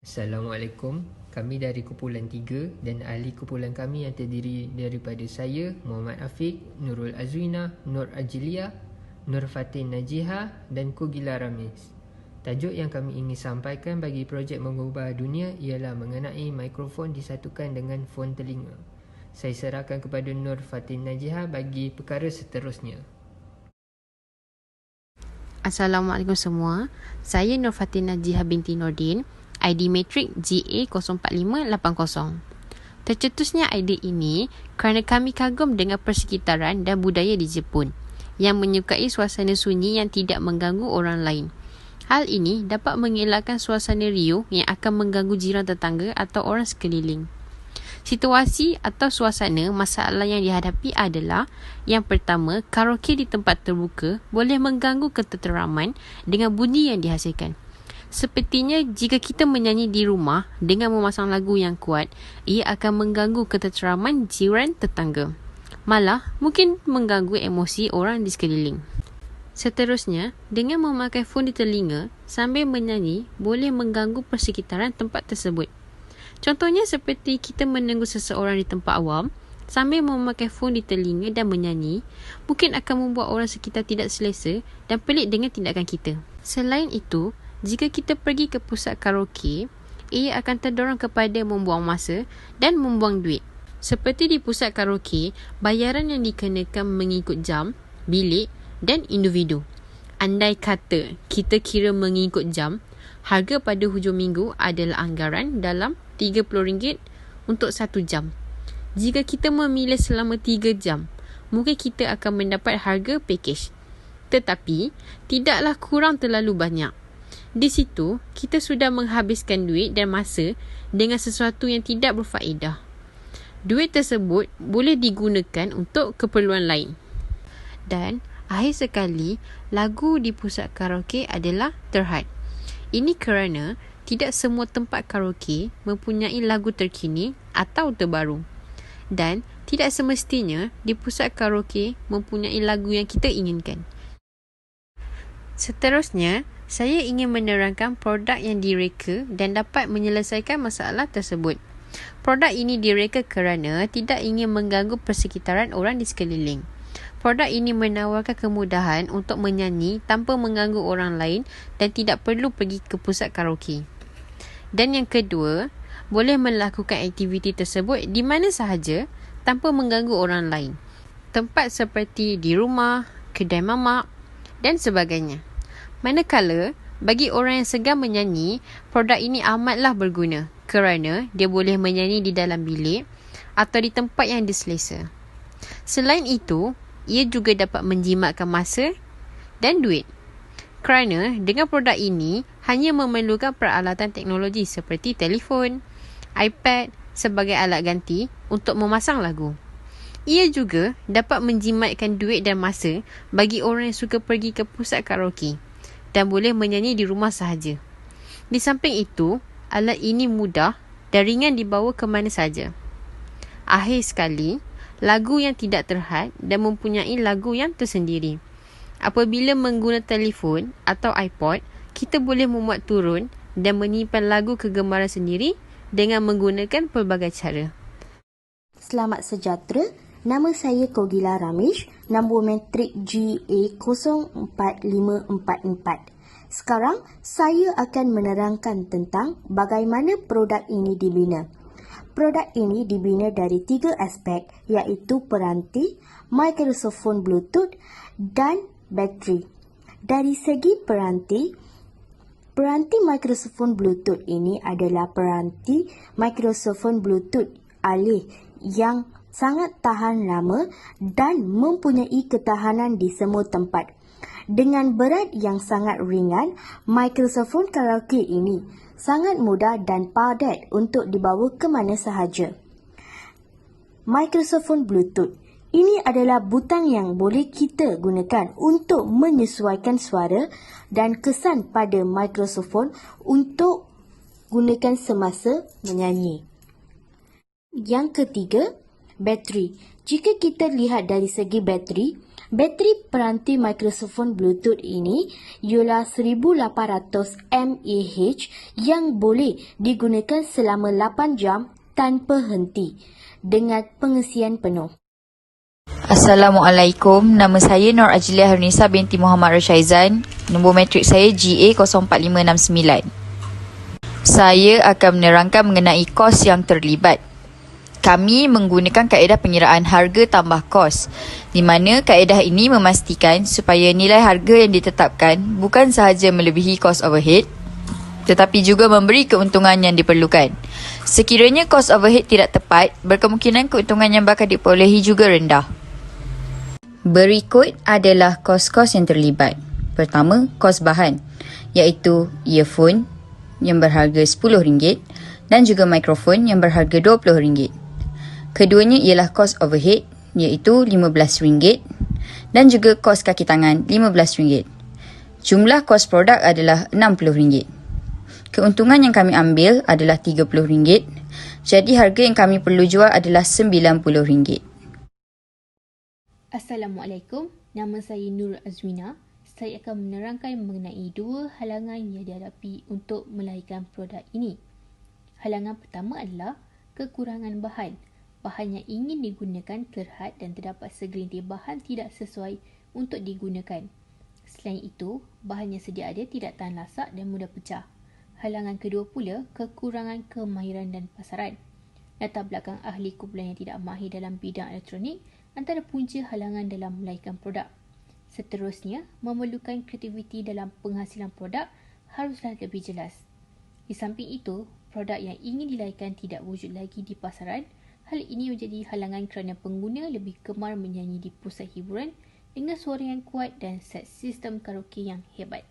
Assalamualaikum, kami dari kumpulan 3 dan ahli kumpulan kami yang terdiri daripada saya, Muhammad Afiq, Nurul Azwina, Nur Ajilia, Nur Fatin Najiha dan Kogila Ramis. Tajuk yang kami ingin sampaikan bagi projek mengubah dunia ialah mengenai mikrofon disatukan dengan fon telinga. Saya serahkan kepada Nur Fatin Najiha bagi perkara seterusnya. Assalamualaikum semua. Saya Nur Fatin Najiha binti Nordin, ID Matric GA04580. Tercetusnya idea ini kerana kami kagum dengan persekitaran dan budaya di Jepun yang menyukai suasana sunyi yang tidak mengganggu orang lain. Hal ini dapat mengelakkan suasana riuh yang akan mengganggu jiran tetangga atau orang sekeliling. Situasi atau suasana masalah yang dihadapi adalah yang pertama, karaoke di tempat terbuka boleh mengganggu ketenteraman dengan bunyi yang dihasilkan. Sepertinya jika kita menyanyi di rumah dengan memasang lagu yang kuat, ia akan mengganggu ketenteraman jiran tetangga. Malah mungkin mengganggu emosi orang di sekeliling. Seterusnya, dengan memakai fon di telinga sambil menyanyi boleh mengganggu persekitaran tempat tersebut. Contohnya seperti kita menunggu seseorang di tempat awam sambil memakai fon di telinga dan menyanyi, mungkin akan membuat orang sekitar tidak selesa dan pelik dengan tindakan kita. Selain itu, jika kita pergi ke pusat karaoke, ia akan terdorong kepada membuang masa dan membuang duit. Seperti di pusat karaoke, bayaran yang dikenakan mengikut jam, bilik dan individu. Andai kata kita kira mengikut jam, harga pada hujung minggu adalah anggaran dalam RM30 untuk 1 jam. Jika kita memilih selama 3 jam, mungkin kita akan mendapat harga pakej. Tetapi, tidaklah kurang terlalu banyak. Di situ, kita sudah menghabiskan duit dan masa dengan sesuatu yang tidak berfaedah. Duit tersebut boleh digunakan untuk keperluan lain. Dan, akhir sekali, lagu di pusat karaoke adalah terhad. Ini kerana tidak semua tempat karaoke mempunyai lagu terkini atau terbaru. Dan tidak semestinya di pusat karaoke mempunyai lagu yang kita inginkan. Seterusnya, saya ingin menerangkan produk yang direka dan dapat menyelesaikan masalah tersebut. Produk ini direka kerana tidak ingin mengganggu persekitaran orang di sekeliling. Produk ini menawarkan kemudahan untuk menyanyi tanpa mengganggu orang lain dan tidak perlu pergi ke pusat karaoke. Dan yang kedua, boleh melakukan aktiviti tersebut di mana sahaja tanpa mengganggu orang lain. Tempat seperti di rumah, kedai mamak dan sebagainya. Manakala, bagi orang yang segan menyanyi, produk ini amatlah berguna kerana dia boleh menyanyi di dalam bilik atau di tempat yang diselesa. Selain itu, ia juga dapat menjimatkan masa dan duit. Kerana dengan produk ini hanya memerlukan peralatan teknologi seperti telefon, iPad sebagai alat ganti untuk memasang lagu. Ia juga dapat menjimatkan duit dan masa bagi orang yang suka pergi ke pusat karaoke dan boleh menyanyi di rumah sahaja. Di samping itu, alat ini mudah dan ringan dibawa ke mana sahaja. Akhir sekali, lagu yang tidak terhad dan mempunyai lagu yang tersendiri. Apabila menggunakan telefon atau iPod, kita boleh memuat turun dan menyimpan lagu kegemaran sendiri dengan menggunakan pelbagai cara. Selamat sejahtera. Nama saya Kogila Ramis, nombor matrik GA04544. Sekarang, saya akan menerangkan tentang bagaimana produk ini dibina. Produk ini dibina dari 3 aspek, iaitu peranti, mikrofon Bluetooth dan bateri. Dari segi peranti mikrofon Bluetooth ini adalah peranti mikrofon Bluetooth alih yang sangat tahan lama dan mempunyai ketahanan di semua tempat. Dengan berat yang sangat ringan, mikrofon karaoke ini sangat mudah dan padat untuk dibawa ke mana sahaja. Mikrofon Bluetooth ini adalah butang yang boleh kita gunakan untuk menyesuaikan suara dan kesan pada mikrofon untuk gunakan semasa menyanyi. Yang ketiga, bateri. Jika kita lihat dari segi bateri, Bateri peranti mikrofon Bluetooth ini ialah 1800 mAh yang boleh digunakan selama 8 jam tanpa henti dengan pengisian penuh. Assalamualaikum, nama saya Nur Ajilia Harnisa binti Muhammad Rashaizan. Nombor matrik saya GA04569. Saya akan menerangkan mengenai kos yang terlibat. Kami menggunakan kaedah pengiraan harga tambah kos, di mana kaedah ini memastikan supaya nilai harga yang ditetapkan bukan sahaja melebihi kos overhead, tetapi juga memberi keuntungan yang diperlukan. Sekiranya kos overhead tidak tepat, berkemungkinan keuntungan yang bakal diperolehi juga rendah. Berikut adalah kos-kos yang terlibat. Pertama, kos bahan, iaitu earphone yang berharga RM10 dan juga mikrofon yang berharga RM20. Keduanya ialah kos overhead, iaitu RM15 dan juga kos kaki tangan RM15. Jumlah kos produk adalah RM60. Keuntungan yang kami ambil adalah RM30. Jadi harga yang kami perlu jual adalah RM90. Assalamualaikum, nama saya Nur Azwina. Saya akan menerangkan mengenai dua halangan yang dihadapi untuk melahirkan produk ini. Halangan pertama adalah kekurangan bahan. Bahan yang ingin digunakan terhad dan terdapat segelintir bahan tidak sesuai untuk digunakan. Selain itu, bahan yang sedia ada tidak tahan lasak dan mudah pecah. Halangan kedua pula, kekurangan kemahiran dan pasaran. Latar belakang ahli kumpulan yang tidak mahir dalam bidang elektronik antara punca halangan dalam melahirkan produk. Seterusnya, memerlukan kreativiti dalam penghasilan produk haruslah lebih jelas. Di samping itu, produk yang ingin dilahirkan tidak wujud lagi di pasaran. Hal ini menjadi halangan kerana pengguna lebih gemar menyanyi di pusat hiburan dengan suara yang kuat dan set sistem karaoke yang hebat.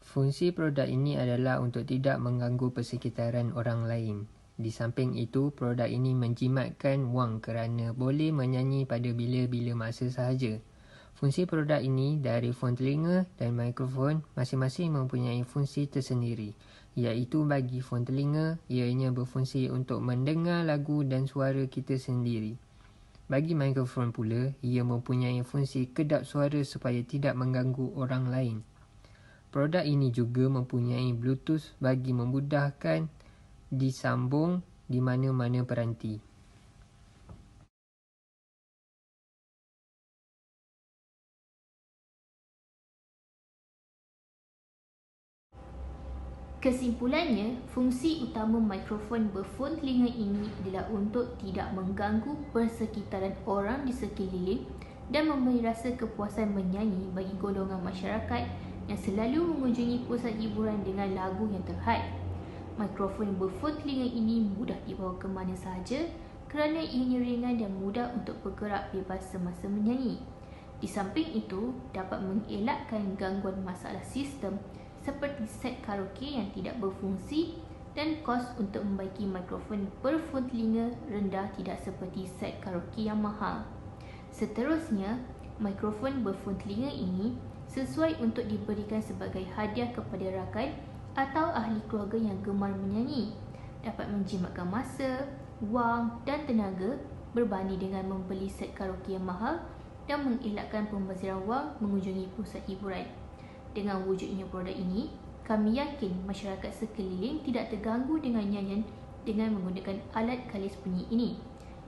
Fungsi produk ini adalah untuk tidak mengganggu persekitaran orang lain. Di samping itu, produk ini menjimatkan wang kerana boleh menyanyi pada bila-bila masa sahaja. Fungsi produk ini dari fon telinga dan mikrofon masing-masing mempunyai fungsi tersendiri, iaitu bagi fon telinga, ianya berfungsi untuk mendengar lagu dan suara kita sendiri. Bagi mikrofon pula, ia mempunyai fungsi kedap suara supaya tidak mengganggu orang lain. Produk ini juga mempunyai Bluetooth bagi memudahkan disambung di mana-mana peranti. Kesimpulannya, fungsi utama mikrofon berfon telinga ini adalah untuk tidak mengganggu persekitaran orang di sekeliling dan memberi rasa kepuasan menyanyi bagi golongan masyarakat yang selalu mengunjungi pusat hiburan dengan lagu yang terhad. Mikrofon berfon telinga ini mudah dibawa ke mana sahaja kerana ianya ringan dan mudah untuk bergerak bebas semasa menyanyi. Di samping itu, dapat mengelakkan gangguan masalah sistem seperti set karaoke yang tidak berfungsi dan kos untuk membaiki mikrofon berfon telinga rendah tidak seperti set karaoke yang mahal. Seterusnya, mikrofon berfon telinga ini sesuai untuk diberikan sebagai hadiah kepada rakan atau ahli keluarga yang gemar menyanyi. Dapat menjimatkan masa, wang dan tenaga berbanding dengan membeli set karaoke yang mahal dan mengelakkan pembaziran wang mengunjungi pusat hiburan. Dengan wujudnya produk ini, kami yakin masyarakat sekeliling tidak terganggu dengan nyanyian dengan menggunakan alat kalis bunyi ini.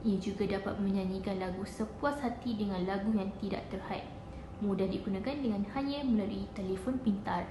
Ia juga dapat menyanyikan lagu sepuas hati dengan lagu yang tidak terhad. Mudah digunakan dengan hanya melalui telefon pintar.